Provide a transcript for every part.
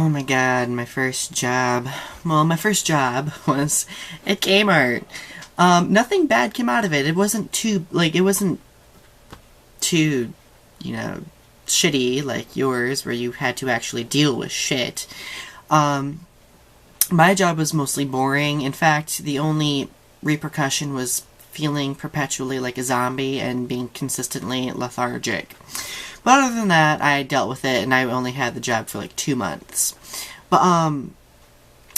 Oh my god, my first job. Well, my first job was at Kmart. Nothing bad came out of it. It wasn't too, you know, shitty like yours, where you had to actually deal with shit. My job was mostly boring. In fact, the only repercussion was feeling perpetually like a zombie and being consistently lethargic. But other than that, I dealt with it, and I only had the job for like 2 months. But,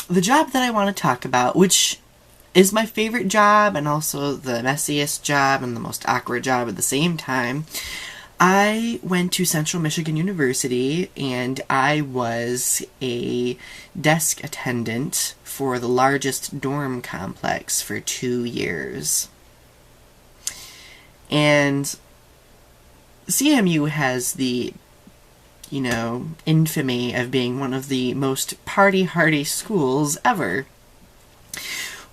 the job that I want to talk about, which is my favorite job, and also the messiest job, and the most awkward job at the same time, I went to Central Michigan University, and I was a desk attendant for the largest dorm complex for 2 years. And CMU has the, infamy of being one of the most party-hardy schools ever.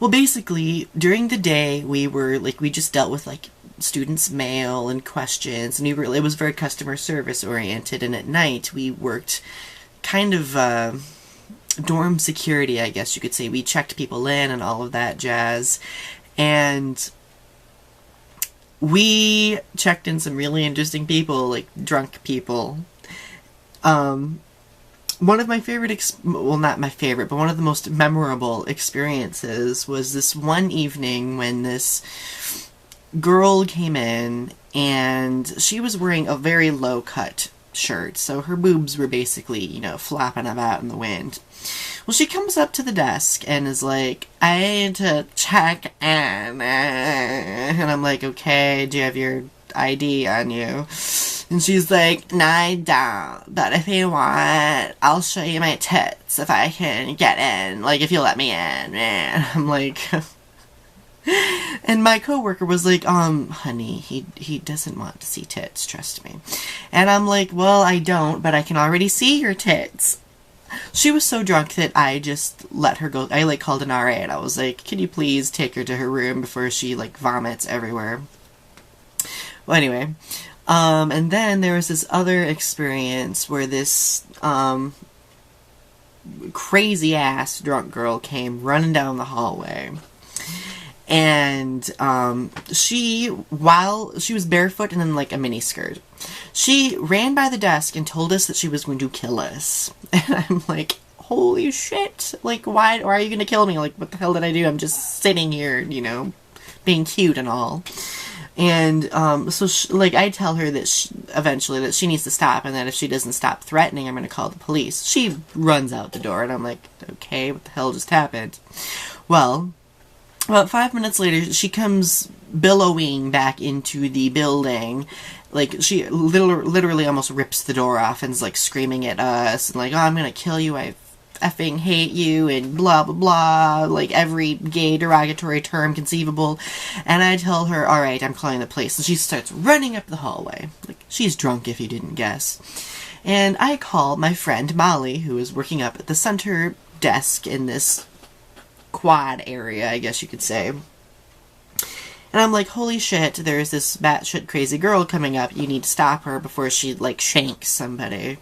Well, basically, during the day, we just dealt with, students' mail and questions, and it was very customer service oriented, and at night, we worked kind of, dorm security, I guess you could say. We checked people in and all of that jazz, and we checked in some really interesting people, like drunk people. One of my favorite, not my favorite, but one of the most memorable experiences was this one evening when this girl came in, and she was wearing a very low-cut shirt, so her boobs were basically, flapping about in the wind. Well, she comes up to the desk and is like, I need to check in. And I'm like, okay, do you have your ID on you? And she's like, no, I don't. But if you want, I'll show you my tits if I can get in. Like, if you let me in. And I'm like... And my coworker was like, honey, he doesn't want to see tits, trust me. And I'm like, well, I don't, but I can already see your tits. She was so drunk that I just let her go. I, called an RA, and I was like, can you please take her to her room before she, vomits everywhere? Well, anyway. And then there was this other experience where this, crazy-ass drunk girl came running down the hallway. And, while she was barefoot and in, a miniskirt, she ran by the desk and told us that she was going to kill us. And I'm like, holy shit, why are you gonna kill me? What the hell did I do? I'm just sitting here, being cute and all. And, so, I tell her that eventually that she needs to stop, and that if she doesn't stop threatening, I'm gonna call the police. She runs out the door, and I'm like, okay, what the hell just happened? Well... About 5 minutes later, she comes billowing back into the building. She literally almost rips the door off and is, screaming at us. And, oh, I'm gonna kill you, I effing hate you, and blah, blah, blah. Every gay derogatory term conceivable. And I tell her, alright, I'm calling the police. And she starts running up the hallway. She's drunk, if you didn't guess. And I call my friend Molly, who is working up at the center desk in this quad area, I guess you could say. And I'm like, holy shit, there's this batshit crazy girl coming up. You need to stop her before she, shanks somebody.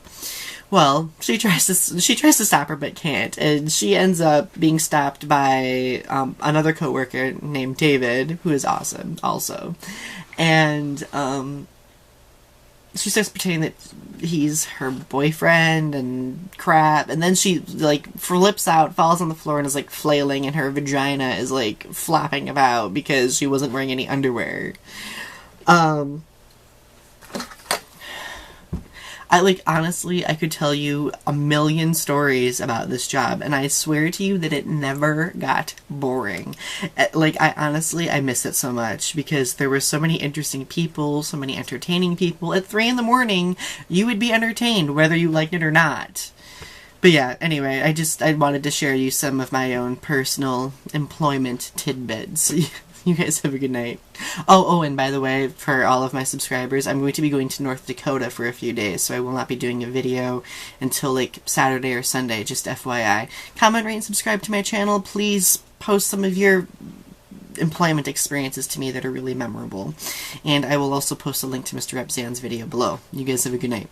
Well, she tries to stop her, but can't. And she ends up being stopped by, another coworker named David, who is awesome, also. And, she starts pretending that he's her boyfriend and crap, and then she, flips out, falls on the floor, and is, flailing, and her vagina is, flopping about because she wasn't wearing any underwear. Honestly, I could tell you a million stories about this job, and I swear to you that it never got boring. I miss it so much, because there were so many interesting people, so many entertaining people. At 3 in the morning, you would be entertained, whether you liked it or not. But yeah, anyway, I wanted to share you some of my own personal employment tidbits. You guys have a good night. Oh, and by the way, for all of my subscribers, I'm going to be going to North Dakota for a few days, so I will not be doing a video until, Saturday or Sunday, just FYI. Comment, rate, and subscribe to my channel. Please post some of your employment experiences to me that are really memorable. And I will also post a link to Mr. Epzan's video below. You guys have a good night.